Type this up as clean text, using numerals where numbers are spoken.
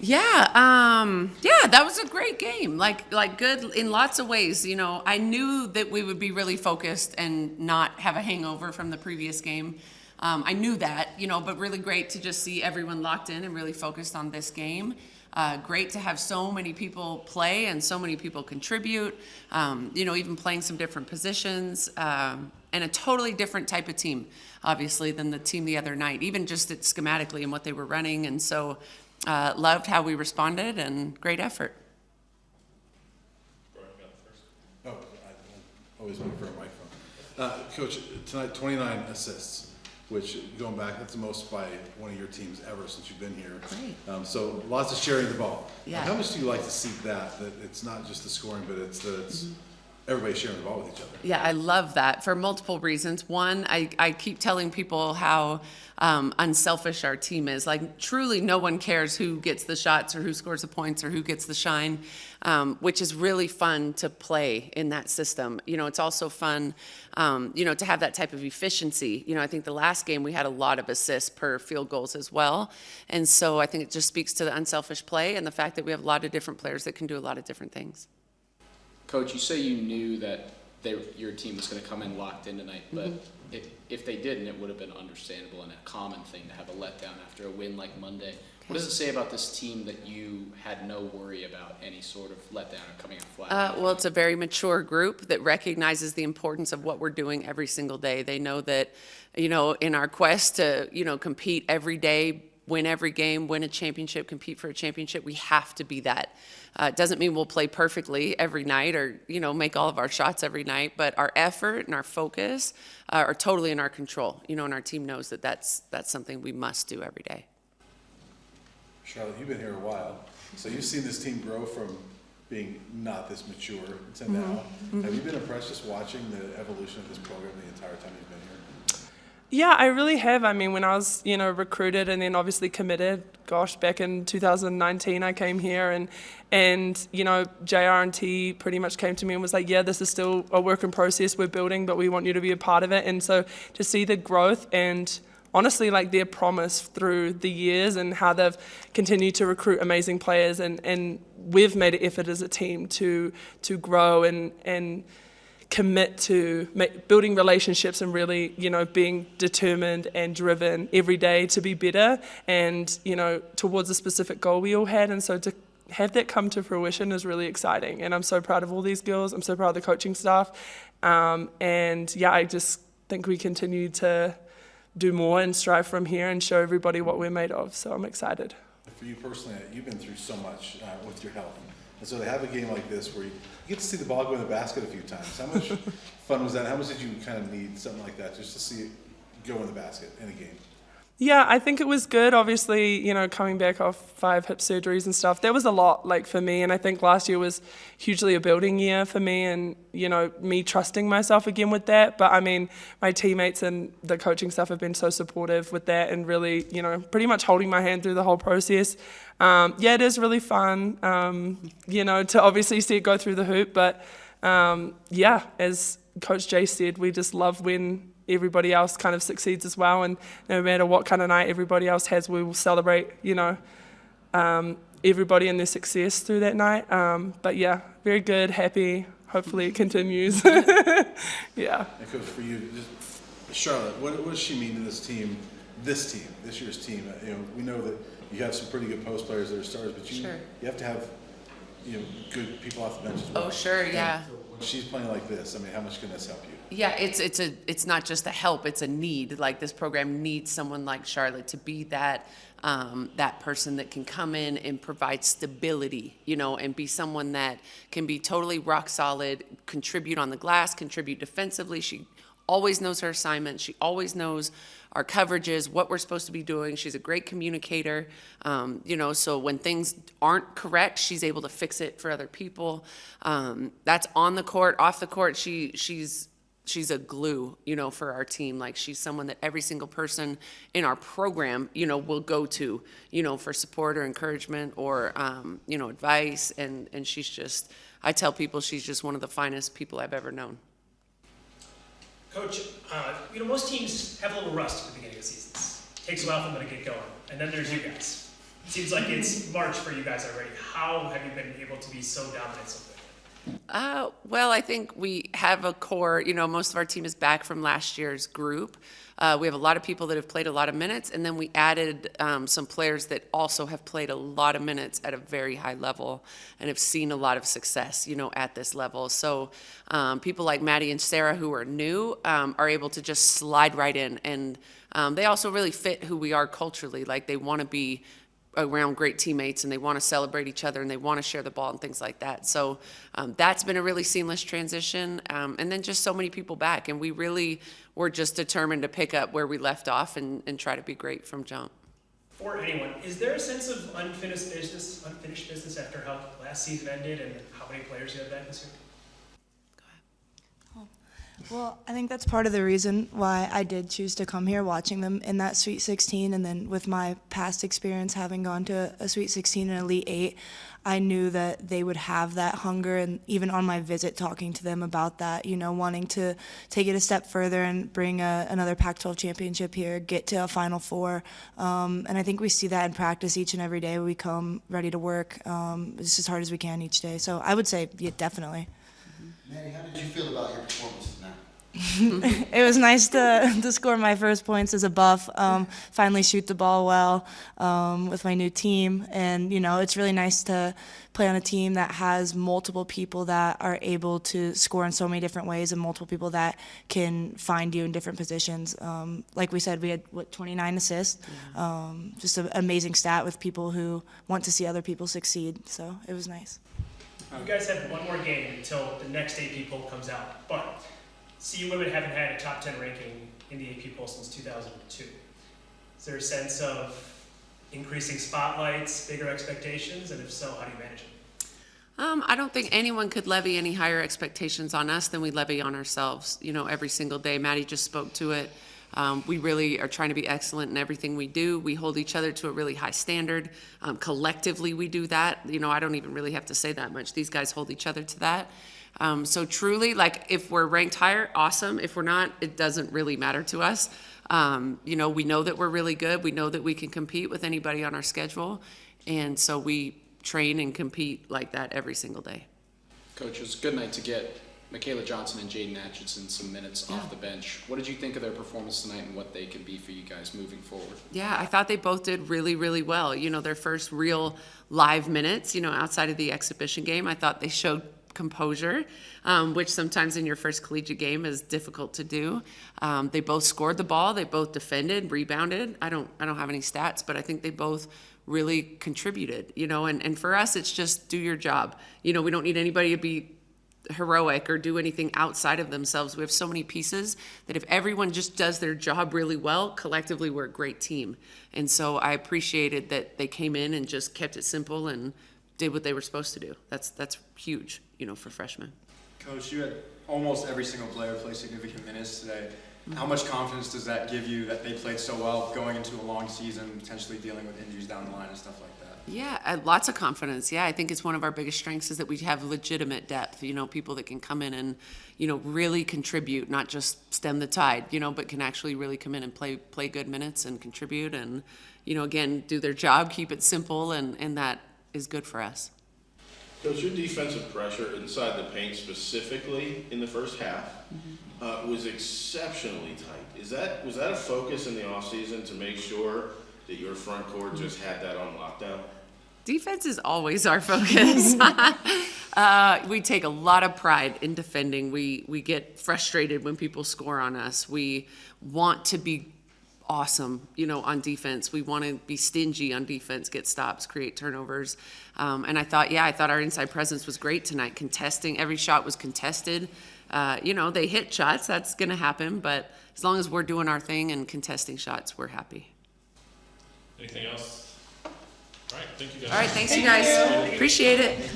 Yeah, that was a great game. Like good in lots of ways. You know, I knew that we would be really focused and not have a hangover from the previous game. I knew that, you know, but really great to just see everyone locked in and really focused on this game. Great to have so many people play and so many people contribute, you know, even playing some different positions, and a totally different type of team, obviously, than the team the other night, even just schematically and what they were running. And so loved how we responded and great effort. Oh, I always wait for a microphone. Coach, tonight 29 assists, which going back, that's the most by one of your teams ever since you've been here. Great. So lots of sharing the ball. Yeah. How much do you like to see that it's not just the scoring, but it's everybody sharing the ball with each other? Yeah, I love that for multiple reasons. One, I keep telling people how unselfish our team is. Like, truly no one cares who gets the shots or who scores the points or who gets the shine, which is really fun to play in that system. You know, it's also fun, you know, to have that type of efficiency. You know, I think the last game we had a lot of assists per field goals as well. And so I think it just speaks to the unselfish play and the fact that we have a lot of different players that can do a lot of different things. Coach, you say you knew that your team was going to come in locked in tonight, but if they didn't, it would have been understandable and a common thing to have a letdown after a win like Monday. Okay. What does it say about this team that you had no worry about any sort of letdown or coming out flat? Well, it's a very mature group that recognizes the importance of what we're doing every single day. They know that, you know, in our quest to, you know, compete every day, win every game, win a championship, compete for a championship, we have to be that. It doesn't mean we'll play perfectly every night or, you know, make all of our shots every night, but our effort and our focus are totally in our control, you know, and our team knows that that's something we must do every day. Charlotte, you've been here a while, so you've seen this team grow from being not this mature to now. Have you been impressed just watching the evolution of this program the entire time you've been here? Yeah, I really have. I mean, when I was, you know, recruited and then obviously committed, gosh, back in 2019 I came here and you know, JR and T pretty much came to me and was like, yeah, this is still a work in process we're building, but we want you to be a part of it. And so to see the growth and honestly like their promise through the years and how they've continued to recruit amazing players and we've made an effort as a team to grow and commit to building relationships and really, you know, being determined and driven every day to be better and, you know, towards a specific goal we all had. And so to have that come to fruition is really exciting. And I'm so proud of all these girls. I'm so proud of the coaching staff. And yeah, I just think we continue to do more and strive from here and show everybody what we're made of. So I'm excited. For you personally, you've been through so much with your health. And so to have a game like this where you get to see the ball go in the basket a few times, how much fun was that? How much did you kind of need something like that just to see it go in the basket in a game? Yeah, I think it was good. Obviously, you know, coming back off 5 hip surgeries and stuff, that was a lot, like, for me. And I think last year was hugely a building year for me and, you know, me trusting myself again with that. But, I mean, my teammates and the coaching staff have been so supportive with that and really, you know, pretty much holding my hand through the whole process. Yeah, it is really fun, you know, to obviously see it go through the hoop. But, yeah, as Coach Jay said, we just love when everybody else kind of succeeds as well, and no matter what kind of night everybody else has, we will celebrate, you know, everybody and their success through that night. But yeah, very good, happy, hopefully it continues. Yeah. And Coach, for you, Charlotte, what does she mean to this year's team? You know, we know that you have some pretty good post players that are stars, but you have to have, you know, good people off the bench as well. Oh, sure, yeah. So when she's playing like this, I mean, how much can this help you? Yeah, it's not just a help, it's a need. Like, this program needs someone like Charlotte to be that that person that can come in and provide stability, you know, and be someone that can be totally rock solid, contribute on the glass, contribute defensively. She always knows her assignment. She always knows our coverages, what we're supposed to be doing. She's a great communicator, you know, so when things aren't correct, she's able to fix it for other people. That's on the court. Off the court, she's a glue, you know, for our team. Like, she's someone that every single person in our program, you know, will go to, you know, for support or encouragement or, you know, advice. And she's just, I tell people she's just one of the finest people I've ever known. Coach, you know, most teams have a little rust at the beginning of seasons. Takes a while for them to get going. And then there's you guys. It seems like it's March for you guys already. How have you been able to be so dominant so quickly? Well, I think we have a core, most of our team is back from last year's group. We have a lot of people that have played a lot of minutes, and then we added some players that also have played a lot of minutes at a very high level and have seen a lot of success, at this level. So people like Maddie and Sarah, who are new, are able to just slide right in. And they also really fit who we are culturally. Like, they want to be around great teammates, and they want to celebrate each other, and they want to share the ball and things like that. So that's been a really seamless transition. And then just so many people back, and we really were just determined to pick up where we left off and try to be great from jump. For anyone, is there a sense of unfinished business after how last season ended and how many players you have back this year? Well, I think that's part of the reason why I did choose to come here, watching them in that Sweet 16, and then with my past experience having gone to a Sweet 16 and Elite 8, I knew that they would have that hunger, and even on my visit talking to them about that, wanting to take it a step further and bring another Pac-12 championship here, get to a Final Four. And I think we see that in practice each and every day. We come ready to work just as hard as we can each day. So I would say, yeah, definitely. Maddie, how did you feel about your performance tonight? It was nice to score my first points as a buff, finally shoot the ball well with my new team. And, it's really nice to play on a team that has multiple people that are able to score in so many different ways and multiple people that can find you in different positions. Like we said, we had, 29 assists. Just an amazing stat with people who want to see other people succeed. So it was nice. You guys have one more game until the next AP poll comes out, but CU women haven't had a top 10 ranking in the AP poll since 2002. Is there a sense of increasing spotlights, bigger expectations, and if so, how do you manage it? I don't think anyone could levy any higher expectations on us than we levy on ourselves, every single day. Maddie just spoke to it. We really are trying to be excellent in everything we do. We hold each other to a really high standard. Collectively, we do that. I don't even really have to say that much. These guys hold each other to that. So truly, if we're ranked higher, awesome. If we're not, it doesn't really matter to us. We know that we're really good. We know that we can compete with anybody on our schedule. And so we train and compete like that every single day. Coach, it was a good night to get Michaela Johnson and Jaden Atchison some minutes off the bench. What did you think of their performance tonight and what they can be for you guys moving forward? Yeah, I thought they both did really, really well. Their first real live minutes, outside of the exhibition game, I thought they showed composure, which sometimes in your first collegiate game is difficult to do. They both scored the ball. They both defended, rebounded. I don't have any stats, but I think they both really contributed, and for us, it's just do your job. We don't need anybody to be heroic or do anything outside of themselves. We have so many pieces that if everyone just does their job really well, collectively we're a great team. And so I appreciated that they came in and just kept it simple and did what they were supposed to do. That's huge, for freshmen. Coach, you had almost every single player play significant minutes today. How much confidence does that give you that they played so well going into a long season, potentially dealing with injuries down the line and stuff like that? Yeah, lots of confidence. Yeah, I think it's one of our biggest strengths is that we have legitimate depth, people that can come in and, really contribute, not just stem the tide, but can actually really come in and play good minutes and contribute and, again, do their job, keep it simple, and that is good for us. Coach, your defensive pressure inside the paint specifically in the first half was exceptionally tight. Was that a focus in the offseason to make sure that your front court just had that on lockdown? Defense is always our focus. We take a lot of pride in defending. We get frustrated when people score on us. We want to be awesome, on defense. We want to be stingy on defense, get stops, create turnovers. And I thought our inside presence was great tonight. Contesting, every shot was contested. They hit shots, that's going to happen. But as long as we're doing our thing and contesting shots, we're happy. Anything else? All right, thank you guys. All right, thanks you guys. Appreciate it.